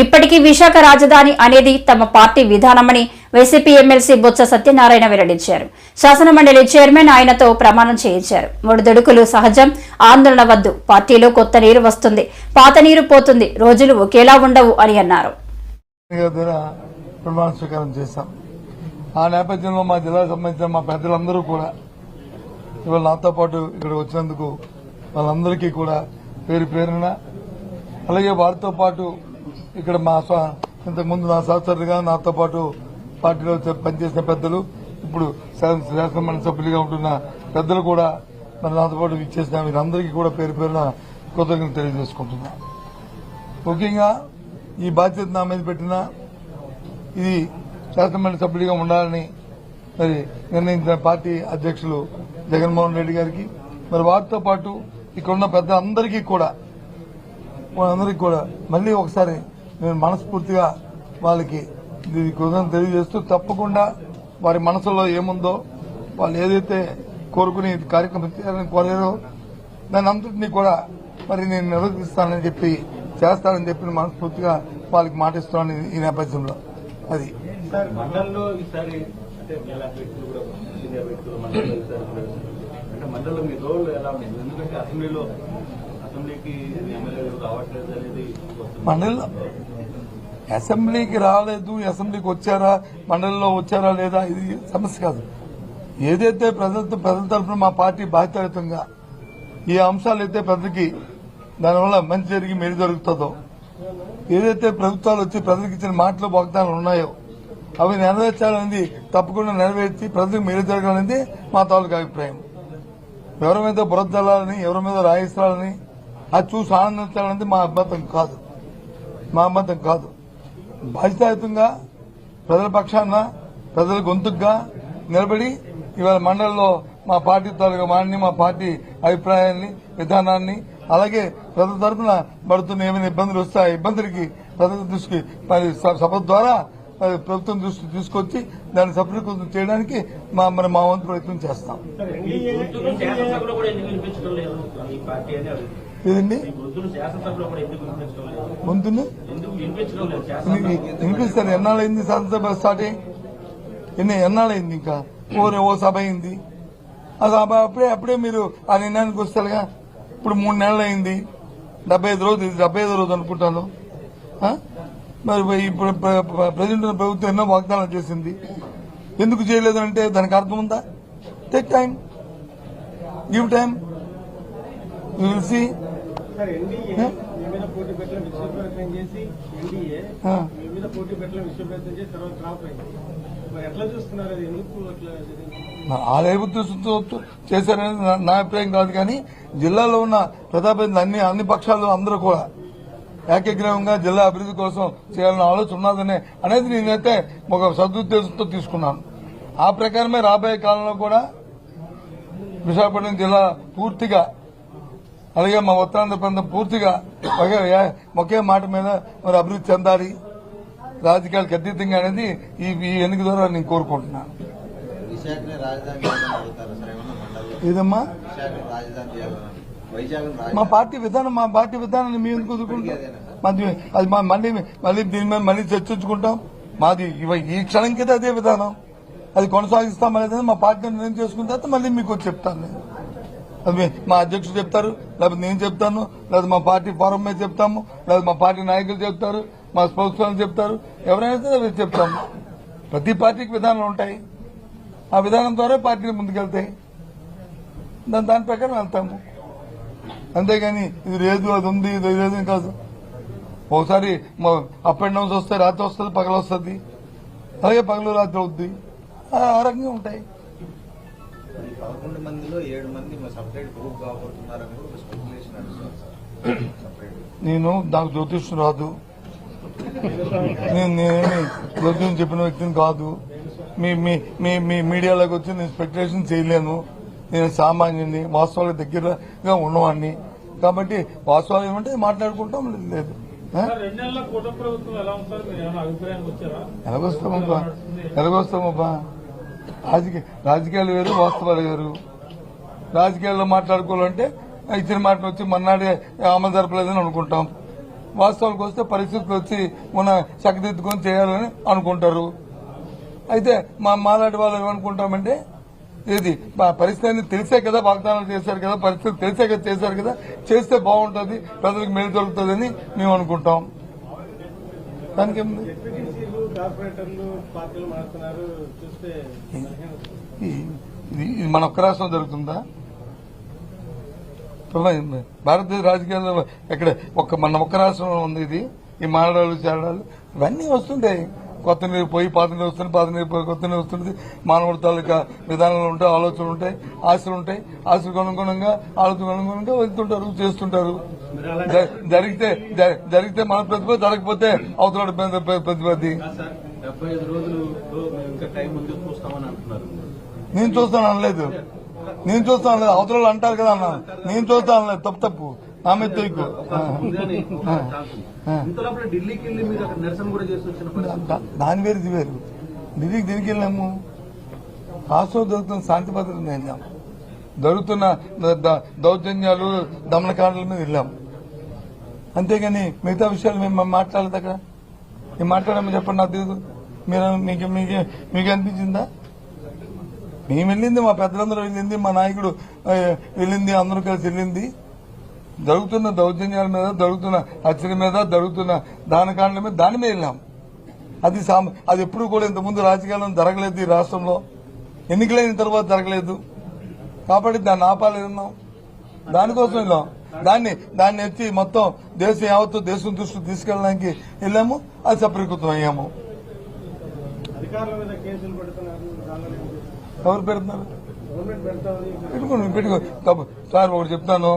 ఇప్పటికీ విశాఖ రాజధాని అనేది తమ పార్టీ విధానమని వైసీపీ ఎమ్మెల్సీ బొత్స సత్యనారాయణ వెల్లడించారు. శాసనమండలి చైర్మన్ ఆయనతో ప్రమాణం చేయించారు. ఒడిదుడుకులు సహజం, ఆందోళన వద్దు. పార్టీలో కొత్త నీరు వస్తుంది, పాత నీరు పోతుంది, రోజులు ఒకేలా ఉండవు అని అన్నారు. ప్రమాణ స్వీకారం చేశాం. ఆ నేపథ్యంలో మా జిల్లాకు సంబంధించిన మా పెద్దలందరూ కూడా ఇవాళ నాతో పాటు ఇక్కడ వచ్చినందుకు వాళ్ళందరికీ కూడా పేరు పేరున, అలాగే వారితో పాటు ఇక్కడ మా ఇంతకుముందు నా సహచరులుగా నాతో పాటు పార్టీలో పనిచేసిన పెద్దలు, ఇప్పుడు శాసనమండలి సభ్యులుగా ఉంటున్న పెద్దలు కూడా మరి నాతో పాటు ఇచ్చేసిన వీరందరికీ కూడా పేరు పేరున కృతజ్ఞతలు తెలియజేసుకుంటున్నా. ముఖ్యంగా ఈ బాధ్యత నా మీద పెట్టిన ఇది శాసనమండలి సభ్యుడిగా ఉండాలని మరి నిర్ణయించిన పార్టీ అధ్యక్షులు జగన్మోహన్ రెడ్డి గారికి, మరి వారితో పాటు ఇక్కడున్న పెద్దలందరికీ కూడా మళ్లీ ఒకసారి నేను మనస్ఫూర్తిగా వాళ్ళకి కృతజ్ఞతలు తెలియజేస్తూ, తప్పకుండా వారి మనసులో ఏముందో వాళ్ళు ఏదైతే కోరుకుని కార్యక్రమం చేయాలని కోరారో దాని అంతటినీ కూడా మరి నేను నిర్వహిస్తానని చెప్పి చేస్తానని చెప్పి మనస్ఫూర్తిగా వాళ్ళకి మాటిస్తున్నాను. ఈ నేపథ్యంలో అది మండలంలో ఈసారి అంటే మండలంలో మీ రోల్ ఎలా ఉంది? ఎందుకంటే అసెంబ్లీకి ఎమ్మెల్యేలు రావట్లేదు అనేది మండలిలో అసెంబ్లీకి రాలేదు, అసెంబ్లీకి వచ్చారా, మండలిలో వచ్చారా లేదా ఇది సమస్య కాదు. ఏదైతే ప్రజల తరఫున మా పార్టీ బాధ్యతాయుతంగా ఈ అంశాలు అయితే ప్రజలకి దానివల్ల మంచి జరిగి మేలు జరుగుతుందో, ఏదైతే ప్రభుత్వాలు వచ్చి ప్రజలకు ఇచ్చిన మాటలు వాగ్దానాలు ఉన్నాయో అవి నెరవేర్చాలనేది తప్పకుండా నెరవేర్చి ప్రజలకు మేలు జరగాలనేది మా తాలూకు అభిప్రాయం. ఎవరి మీద బురద జల్లాలని, ఎవరి మీద రాయిస్తాలని, అది చూసి ఆనందించాలనేది మా అభ్యంతరం కాదు. బాధ్యతాయుతంగా ప్రజల పక్షాన ప్రజల గొంతుగా నిలబడి ఇవాళ మండలిలో మా పార్టీ తాలూకా వాడిని, మా పార్టీ అభిప్రాయాన్ని, విధానాన్ని, అలాగే ప్రజల తరఫున పడుతున్న ఏమైనా ఇబ్బందులు వస్తే ఆ ఇబ్బందులకి ప్రజల దృష్టికి సభ ద్వారా ప్రభుత్వం దృష్టి తీసుకొచ్చి దాన్ని సఫలీకృతం చేయడానికి మా వంతు ప్రయత్నం చేస్తాం. ఏదండి గొంతుని వినిపిస్తారు? ఎన్నాళ్ళైంది శాసనసభ స్టార్ట్ అయ్యి? ఎన్నాళ్ళైంది? ఇంకా ఓ సభ అయింది. ఆ సభ అప్పుడే మీరు ఆ నిర్ణయానికి వస్తారుగా. ఇప్పుడు 3 నెలలు అయింది, 75 రోజు, ఇది 75వ రోజు అనుకుంటాను. మరి ఇప్పుడు ప్రజెంట్ ప్రభుత్వం ఎన్నో వాగ్దానాలు చేసింది. ఎందుకు చేయలేదు అంటే దానికి అర్థం ఉందా? Take time, give time, you will see. చేశారనేది నా అభిప్రాయం కాదు. కానీ జిల్లాలో ఉన్న ప్రజాప్రతినిధులు అన్ని పక్షాలు అందరూ కూడా ఏకగ్రీవంగా జిల్లా అభివృద్ధి కోసం చేయాలన్న ఆలోచన ఉన్నదని అనేది నేనైతే ఒక సదుద్దేశంతో తీసుకున్నాను. ఆ ప్రకారమే రాబోయే కాలంలో కూడా విశాఖపట్నం జిల్లా పూర్తిగా, అలాగే మా ఉత్తరాంధ్ర ప్రాంతం పూర్తిగా ఒకే మాట మీద మరి అభివృద్ధి చెందాలి, రాజకీయాలకు అతీతంగా అనేది ఈ ఎన్నిక ద్వారా నేను కోరుకుంటున్నాను. ఏదమ్మా మా పార్టీ విధానాన్ని మేము ఎందుకు వదులుకుంటాం? అది మళ్ళీ దీని మీద మళ్ళీ చర్చించుకుంటాం. మాది ఈ క్షణం కింద అదే విధానం, అది కొనసాగిస్తాం అనేది మా పార్టీ నిర్ణయం చేసుకున్న తర్వాత మళ్ళీ మీకు వచ్చి చెప్తాను. నేను అది మా అధ్యక్షుడు చెప్తారు, లేకపోతే నేను చెప్తాను, లేదా మా పార్టీ ఫోరం మీద చెప్తాము, లేదా మా పార్టీ నాయకులు చెప్తారు, మా స్పోక్స్ చెప్తారు, ఎవరైనా సరే చెప్తాము. ప్రతి పార్టీకి విధానాలు ఉంటాయి. ఆ విధానం ద్వారా పార్టీలు ముందుకెళ్తాయి. దాని ప్రకారం వెళ్తాము. అంతేగాని ఇది లేదు, అది ఉంది, ఇది లేదు కాదు. ఒకసారి అప్ అండ్ డౌన్స్ వస్తాయి, రాత్రి వస్తుంది, పగలు వస్తుంది, అలాగే పగలు రాత్రి అవుద్ది, ఆ రకంగా ఉంటాయి. 11 మందిలో 7 మంది సపరేట్ గ్రూప్ కాబోతున్నారని కూడా స్పెక్యులేషన్ నడుస్తుంది. నాకు జ్యోతిష్యం రాదు, నేనేమి జ్యోతిష్యం చెప్పిన వ్యక్తిని కాదు. మీ మీడియాలోకి వచ్చి నేను స్పెక్యులేషన్ చేయలేను. నేను సామాన్యుని, వాస్తవాలకు దగ్గరగా ఉన్నవాడిని. కాబట్టి వాస్తవాలు ఏమంటే మాట్లాడుకుంటాం. లేదు ఎలాగొస్తామబ్బా, రాజకీయాలు వేరు, వాస్తవాలు వేరు. రాజకీయాల్లో మాట్లాడుకోవాలంటే ఇచ్చిన మాటలు వచ్చి మన్నాడే అమలు జరపలేదని అనుకుంటాం. వాస్తవాలకు వస్తే పరిస్థితులు వచ్చి మన చక్కదిద్దుకొని చేయాలని అనుకుంటారు. అయితే మాలాంటి వాళ్ళు ఏమనుకుంటామంటే ఇది పరిస్థితి తెలిసే కదా వాగ్దానాలు చేశారు కదా, పరిస్థితి తెలిసే కదా చేశారు కదా, చేస్తే బాగుంటుంది, ప్రజలకు మేలు జరుగుతుందని మేము అనుకుంటాం. దానికి ఇది మన ఒక్క రాష్ట్రం జరుగుతుందా? భారతదేశ రాజకీయాల్లో ఎక్కడ మన ఒక్క రాష్ట్రంలో ఉంది ఇది. ఈ మారడాలు చేరడాలు ఇవన్నీ వస్తుంటాయి. కొత్త నీరు పోయి పాత నీరు వస్తుంది, పాత నీరు పోయి కొత్త నీరు వస్తుంది. మానవుడి తాలూకా విధానాలు ఉంటాయి, ఆలోచనలు ఉంటాయి, ఆశలు ఉంటాయి. ఆశలకు అనుగుణంగా ఆలోచనకు అనుగుణంగా వెళ్తుంటారు, చేస్తుంటారు. జరిగితే మన ప్రతిభ, జరగకపోతే అవతల ప్రతిపత్తి. నేను చూస్తాను అనలేదు, అవతల అంటారు కదా అన్న, నేను చూస్తాను అనలేదు. తప్పు నా మీద తొయ్యకు. దాని వేరు ఇది వేరు. ఢిల్లీకి తిరిగి వెళ్ళాము, రాష్ట్రంలో జరుగుతున్న శాంతి భద్రత వెళ్ళాము, జరుగుతున్న దౌర్జన్యాలు దమనకాండల మీద వెళ్ళాము. అంతేగాని మిగతా విషయాలు మేము మాట్లాడలేదు. అక్కడ మేము మాట్లాడామని చెప్పండి, నాకు తెలియదు. మీకు అనిపించిందా? మేము వెళ్ళింది, మా పెద్దలందరూ వెళ్ళింది, మా నాయకుడు వెళ్ళింది, అందరూ కలిసి వెళ్ళింది. జరుగుతున్న దౌర్జన్యాల మీద, జరుగుతున్న హత్యల మీద, జరుగుతున్న దానకాండల మీద, దాని మీద వెళ్ళాం. అది ఎప్పుడు కూడా ఇంతకుముందు రాజకీయాల్లో జరగలేదు ఈ రాష్ట్రంలో. ఎన్నికలైన తర్వాత జరగలేదు కాబట్టి దాన్ని ఆపాలన్నాం. దానికోసం వెళ్ళాం. దాన్ని ఎత్తి మొత్తం దేశం యావత్తు దేశం దృష్టికి తీసుకెళ్ళడానికి వెళ్ళాము. అది సఫలీకృతం అయ్యాము. ఎవరు పెడుతున్నారు? పెట్టుకో సార్. ఒకటి చెప్తాను,